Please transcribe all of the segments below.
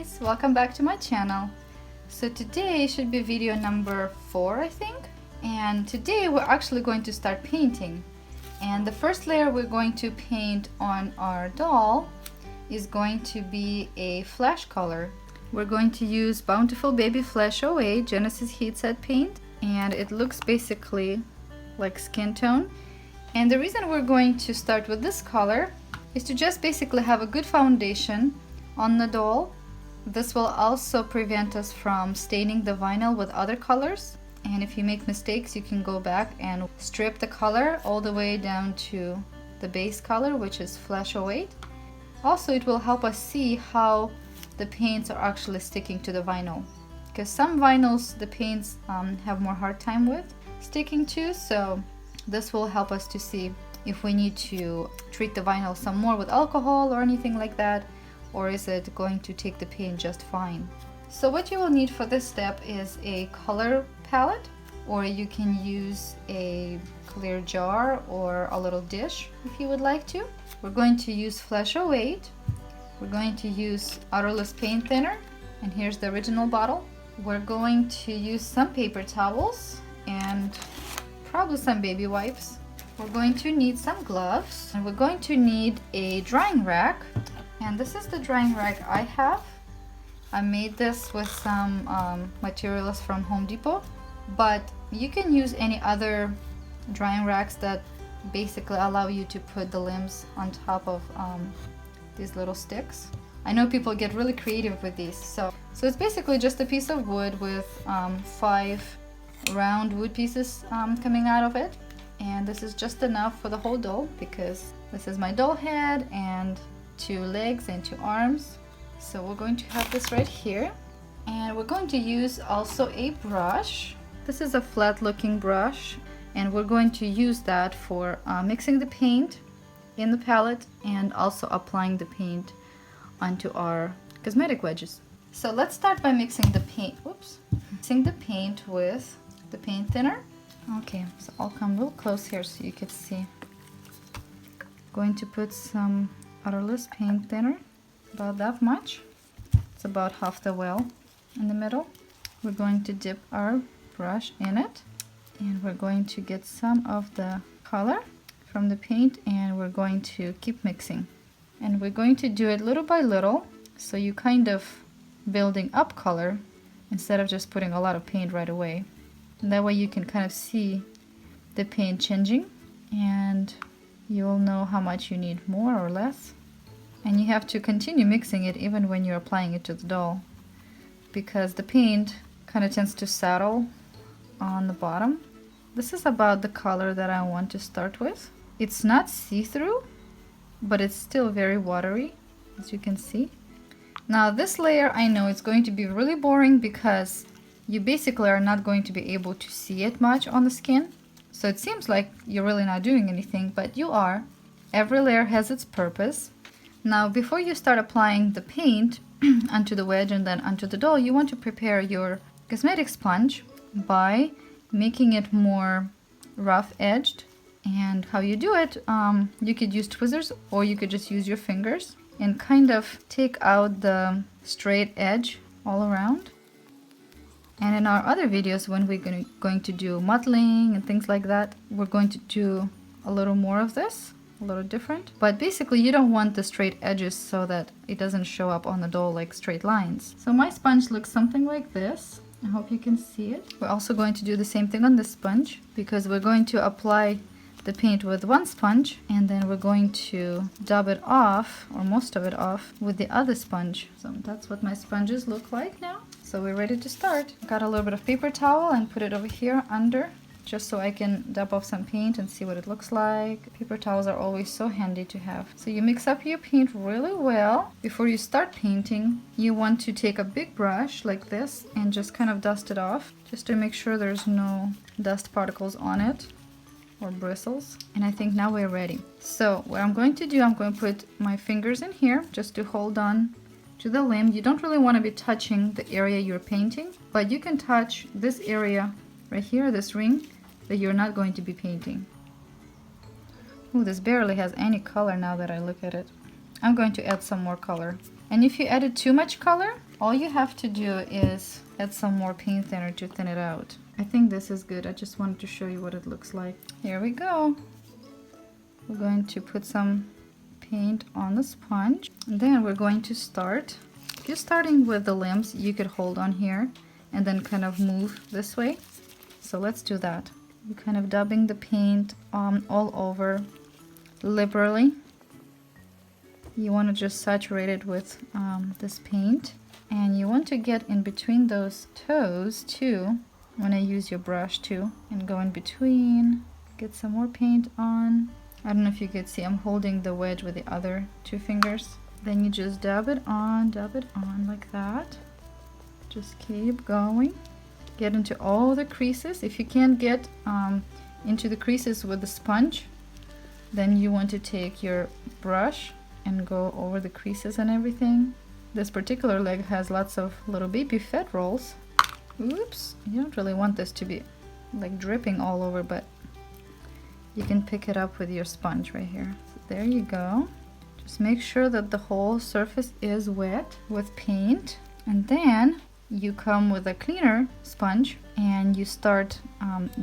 guys, welcome back to my channel. So today should be video number 4, I think, and today we're actually going to start painting. And the first layer we're going to paint on our doll is going to be a flesh color. We're going to use Bountiful Baby Flesh 08 Genesis Heat Set paint, and it looks basically like skin tone. And the reason we're going to start with this color is to just basically have a good foundation on the doll. This will also prevent us from staining the vinyl with other colors, and if you make mistakes you can go back and strip the color all the way down to the base color, which is Flesh 08. Also, it will help us see how the paints are actually sticking to the vinyl, because some vinyls the paints have more hard time with sticking to, so this will help us to see if we need to treat the vinyl some more with alcohol or anything like that, or is it going to take the paint just fine. So what you will need for this step is a color palette, or you can use a clear jar or a little dish if you would like to. We're going to use Flesh 08. We're going to use odorless paint thinner, and here's the original bottle. We're going to use some paper towels and probably some baby wipes. We're going to need some gloves, and we're going to need a drying rack. And this is the drying rack I have. I made this with some materials from Home Depot, but you can use any other drying racks that basically allow you to put the limbs on top of these little sticks. I know people get really creative with these. So it's basically just a piece of wood with 5 round wood pieces coming out of it. And this is just enough for the whole doll, because this is my doll head and 2 legs and 2 arms. So we're going to have this right here. And we're going to use also a brush. This is a flat looking brush, and we're going to use that for mixing the paint in the palette and also applying the paint onto our cosmetic wedges. So let's start by mixing the paint. Mixing the paint with the paint thinner. Okay, so I'll come real close here so you can see. Going to put some odorless paint thinner, about that much. It's about half the well in the middle. We're going to dip our brush in it, and we're going to get some of the color from the paint, and we're going to keep mixing. And we're going to do it little by little, so you kind of building up color instead of just putting a lot of paint right away. And that way you can kind of see the paint changing, and you'll know how much you need more or less. And you have to continue mixing it even when you're applying it to the doll, because the paint kind of tends to settle on the bottom. This is about the color that I want to start with. It's not see-through, but it's still very watery, as you can see. Now this layer, I know it's going to be really boring because you basically are not going to be able to see it much on the skin. So it seems like you're really not doing anything, but you are. Every layer has its purpose. Now before you start applying the paint onto the wedge and then onto the doll, you want to prepare your cosmetic sponge by making it more rough edged. And how you do it, you could use tweezers, or you could just use your fingers and kind of take out the straight edge all around. And in our other videos, when we're going to do mottling and things like that, we're going to do a little more of this, a little different. But basically you don't want the straight edges so that it doesn't show up on the doll like straight lines. So my sponge looks something like this. I hope you can see it. We're also going to do the same thing on this sponge, because we're going to apply the paint with one sponge, and then we're going to dab it off, or most of it off, with the other sponge. So that's what my sponges look like now. So we're ready to start. Got a little bit of paper towel and put it over here under, just so I can dab off some paint and see what it looks like. Paper towels are always so handy to have. So you mix up your paint really well. Before you start painting, you want to take a big brush like this and just kind of dust it off, just to make sure there's no dust particles on it or bristles. And I think now we're ready. So what I'm going to do, I'm going to put my fingers in here just to hold on to the limb. You don't really want to be touching the area you're painting, but you can touch this area right here, this ring that you're not going to be painting. Oh, this barely has any color now that I look at it. I'm going to add some more color. And if you added too much color, all you have to do is add some more paint thinner to thin it out. I think this is good. I just wanted to show you what it looks like. Here we go. We're going to put some paint on the sponge. And then we're going to start. If you're starting with the limbs, you could hold on here and then kind of move this way. So let's do that. You're kind of dabbing the paint all over liberally. You want to just saturate it with this paint. And you want to get in between those toes too. You want to use your brush too and go in between. Get some more paint on. I don't know if you could see, I'm holding the wedge with the other two fingers. Then you just dab it on like that. Just keep going. Get into all the creases. If you can't get into the creases with the sponge, then you want to take your brush and go over the creases and everything. This particular leg has lots of little baby fat rolls. Oops, you don't really want this to be like dripping all over, but you can pick it up with your sponge right here. So there you go. Just make sure that the whole surface is wet with paint. And then you come with a cleaner sponge and you start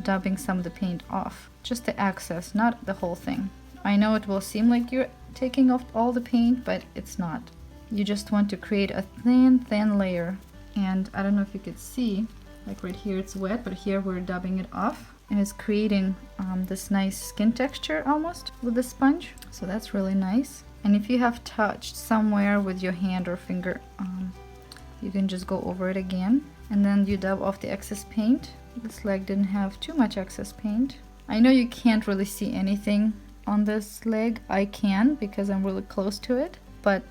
dabbing some of the paint off. Just the excess, not the whole thing. I know it will seem like you're taking off all the paint, but it's not. You just want to create a thin layer. And I don't know if you could see, like right here it's wet, but here we're dabbing it off. And it's creating this nice skin texture almost with the sponge. So that's really nice. And if you have touched somewhere with your hand or finger, you can just go over it again. And then you dab off the excess paint. This leg didn't have too much excess paint. I know you can't really see anything on this leg. I can because I'm really close to it. But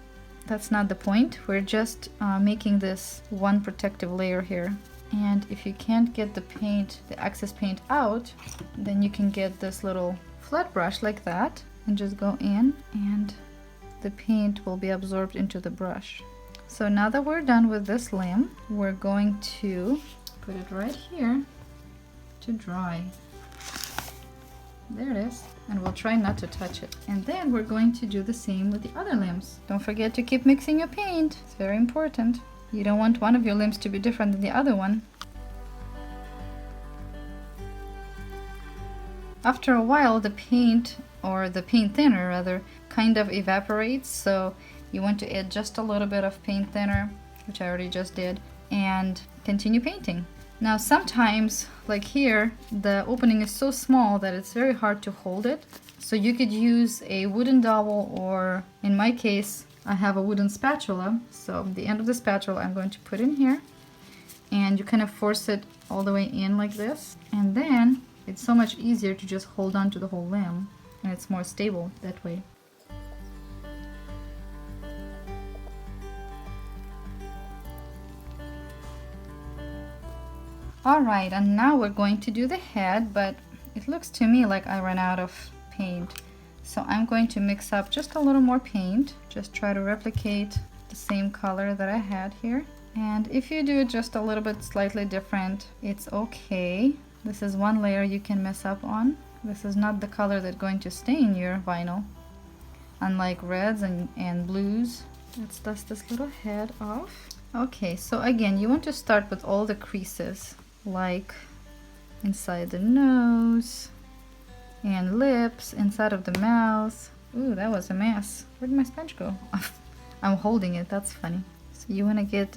that's not the point. We're just making this one protective layer here. And if you can't get the paint, the excess paint out, then you can get this little flat brush like that and just go in and the paint will be absorbed into the brush. So now that we're done with this limb, we're going to put it right here to dry. There it is. And we'll try not to touch it. And then we're going to do the same with the other limbs. Don't forget to keep mixing your paint. It's very important. You don't want one of your limbs to be different than the other one. After a while, the paint, or the paint thinner rather, kind of evaporates. So you want to add just a little bit of paint thinner, which I already just did, and continue painting. Now sometimes, like here, the opening is so small that it's very hard to hold it. So you could use a wooden dowel, or in my case, I have a wooden spatula. So the end of the spatula I'm going to put in here. And you kind of force it all the way in like this. And then it's so much easier to just hold on to the whole limb. And it's more stable that way. Alright, and now we're going to do the head, but it looks to me like I ran out of paint. So I'm going to mix up just a little more paint, just try to replicate the same color that I had here. And if you do it just a little bit slightly different, it's okay. This is one layer you can mess up on. This is not the color that's going to stain your vinyl, unlike reds and blues. Let's dust this little head off. Okay, so again, you want to start with all the creases, like inside the nose, and lips, inside of the mouth. Ooh, that was a mess. Where'd my sponge go? I'm holding it, that's funny. So you want to get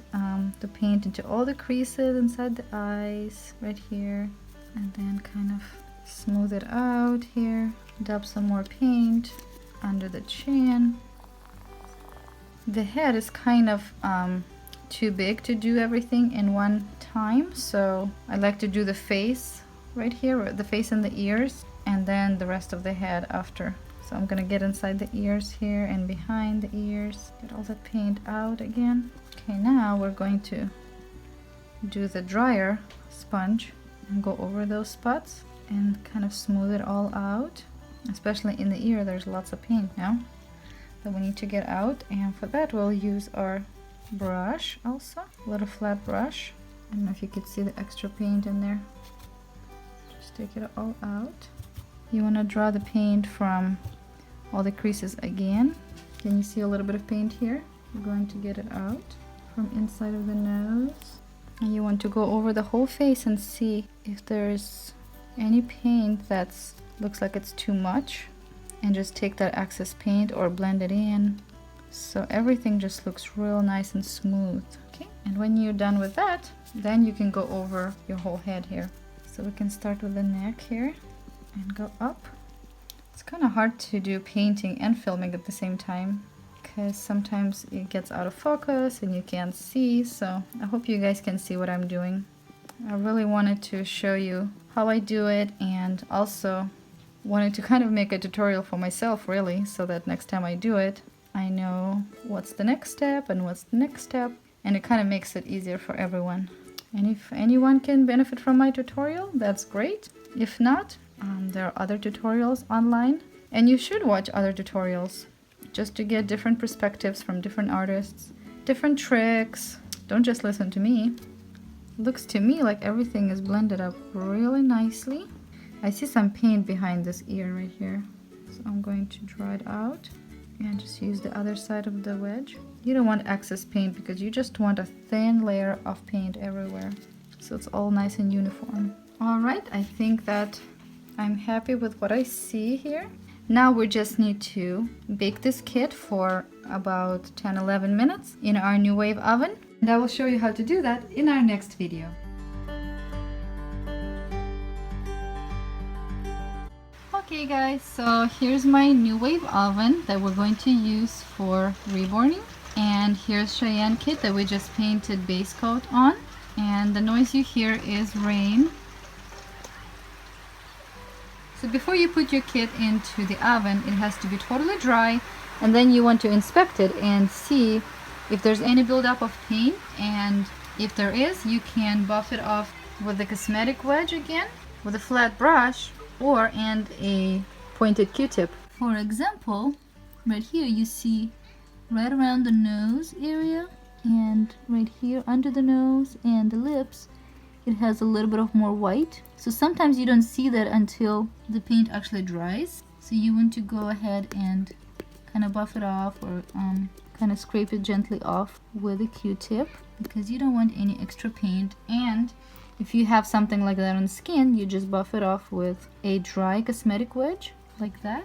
the paint into all the creases inside the eyes, right here. And then kind of smooth it out here. Dab some more paint under the chin. The head is kind of too big to do everything in one time. So I like to do the face right here, the face and the ears, and then the rest of the head after. So I'm gonna get inside the ears here and behind the ears, get all that paint out again. Okay, now we're going to do the dryer sponge and go over those spots and kind of smooth it all out. Especially in the ear, there's lots of paint now that we need to get out, and for that we'll use our brush also, a little flat brush. I don't know if you could see the extra paint in there. Just take it all out. You want to draw the paint from all the creases again. Can you see a little bit of paint here? You're going to get it out from inside of the nose. And you want to go over the whole face and see if there's any paint that's looks like it's too much, and just take that excess paint or blend it in so everything just looks real nice and smooth. Okay, and when you're done with that, then you can go over your whole head here. So we can start with the neck here and go up. It's kind of hard to do painting and filming at the same time because sometimes it gets out of focus and you can't see, so I hope you guys can see what I'm doing. I really wanted to show you how I do it, and also wanted to kind of make a tutorial for myself really, so that next time I do it I know what's the next step and what's the next step, and it kind of makes it easier for everyone. And if anyone can benefit from my tutorial, that's great. If not, there are other tutorials online, and you should watch other tutorials just to get different perspectives from different artists, different tricks. Don't just listen to me. Looks to me like everything is blended up really nicely. I see some paint behind this ear right here, so I'm going to draw it out and just use the other side of the wedge. You don't want excess paint because you just want a thin layer of paint everywhere, so it's all nice and uniform. Alright, I think that I'm happy with what I see here. Now we just need to bake this kit for about 10-11 minutes in our new wave oven, and I will show you how to do that in our next video. Okay guys, so here's my new wave oven that we're going to use for reborning, and here's Cheyenne kit that we just painted base coat on, and the noise you hear is rain. So before you put your kit into the oven, it has to be totally dry, and then you want to inspect it and see if there's any buildup of paint, and if there is, you can buff it off with the cosmetic wedge again, with a flat brush, and a pointed Q-tip. For example, right here you see right around the nose area, and right here under the nose and the lips, it has a little bit of more white. So sometimes you don't see that until the paint actually dries. So you want to go ahead and kind of buff it off, or kind of scrape it gently off with a Q-tip, because you don't want any extra paint. And if you have something like that on skin, you just buff it off with a dry cosmetic wedge like that.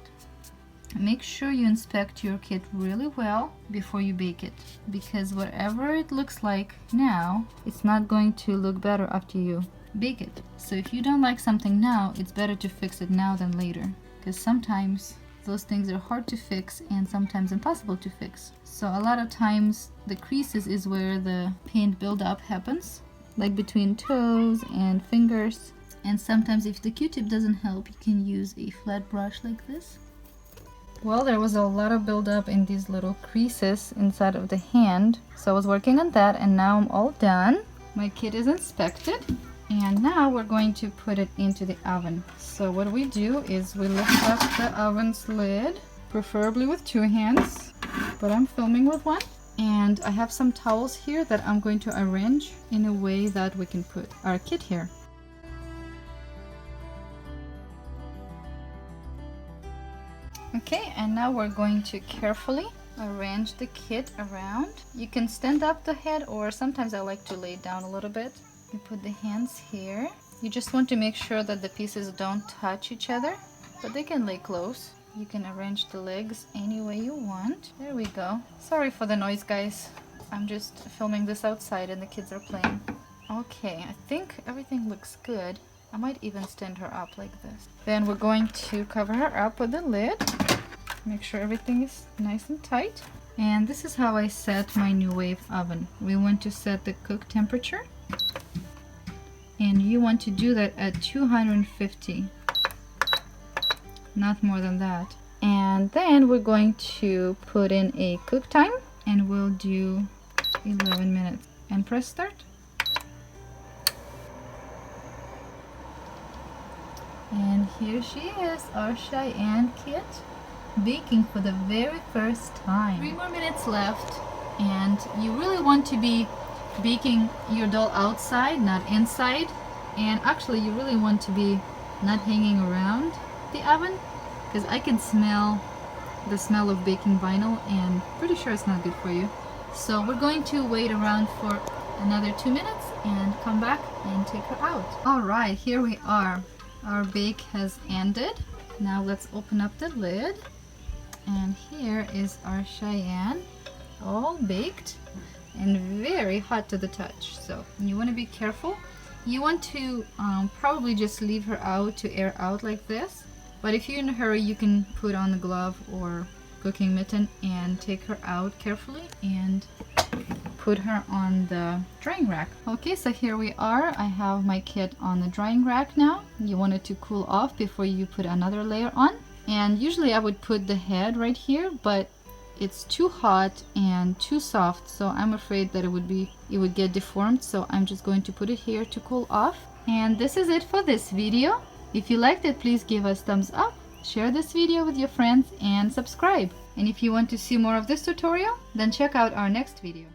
Make sure you inspect your kit really well before you bake it, because whatever it looks like now, it's not going to look better after you bake it. So if you don't like something now, it's better to fix it now than later, because sometimes those things are hard to fix and sometimes impossible to fix. So a lot of times the creases is where the paint buildup happens, like between toes and fingers. And sometimes if the Q-tip doesn't help, you can use a flat brush like this. Well, there was a lot of buildup in these little creases inside of the hand, so I was working on that, and now I'm all done. My kit is inspected, and now we're going to put it into the oven. So what we do is we lift up the oven's lid, preferably with two hands, but I'm filming with one. And I have some towels here that I'm going to arrange in a way that we can put our kit here. Okay, and now we're going to carefully arrange the kit around. You can stand up the head, or sometimes I like to lay it down a little bit. You put the hands here. You just want to make sure that the pieces don't touch each other, but they can lay close. You can arrange the legs any way you want. There we go. Sorry for the noise, guys. I'm just filming this outside and the kids are playing. Okay, I think everything looks good. I might even stand her up like this. Then we're going to cover her up with the lid. Make sure everything is nice and tight. And this is how I set my new wave oven. We want to set the cook temperature, and you want to do that at 250. Not more than that. And then we're going to put in a cook time, and we'll do 11 minutes. And press start. And here she is, our Cheyenne kit, baking for the very first time. 3 more minutes left, and you really want to be baking your doll outside, not inside. And actually you really want to be not hanging around the oven, because I can smell the smell of baking vinyl, and pretty sure it's not good for you. So we're going to wait around for another 2 minutes and come back and take her out. All right, here we are. Our bake has ended. Now let's open up the lid. And here is our Cheyenne, all baked and very hot to the touch. So you want to be careful. You want to probably just leave her out to air out like this. But if you're in a hurry, you can put on the glove or cooking mitten and take her out carefully and put her on the drying rack. Okay, so here we are. I have my kit on the drying rack now. You want it to cool off before you put another layer on. And usually I would put the head right here, but it's too hot and too soft, so I'm afraid that it would get deformed, so I'm just going to put it here to cool off. And this is it for this video. If you liked it, please give us thumbs up, share this video with your friends, and subscribe. And if you want to see more of this tutorial, then check out our next video.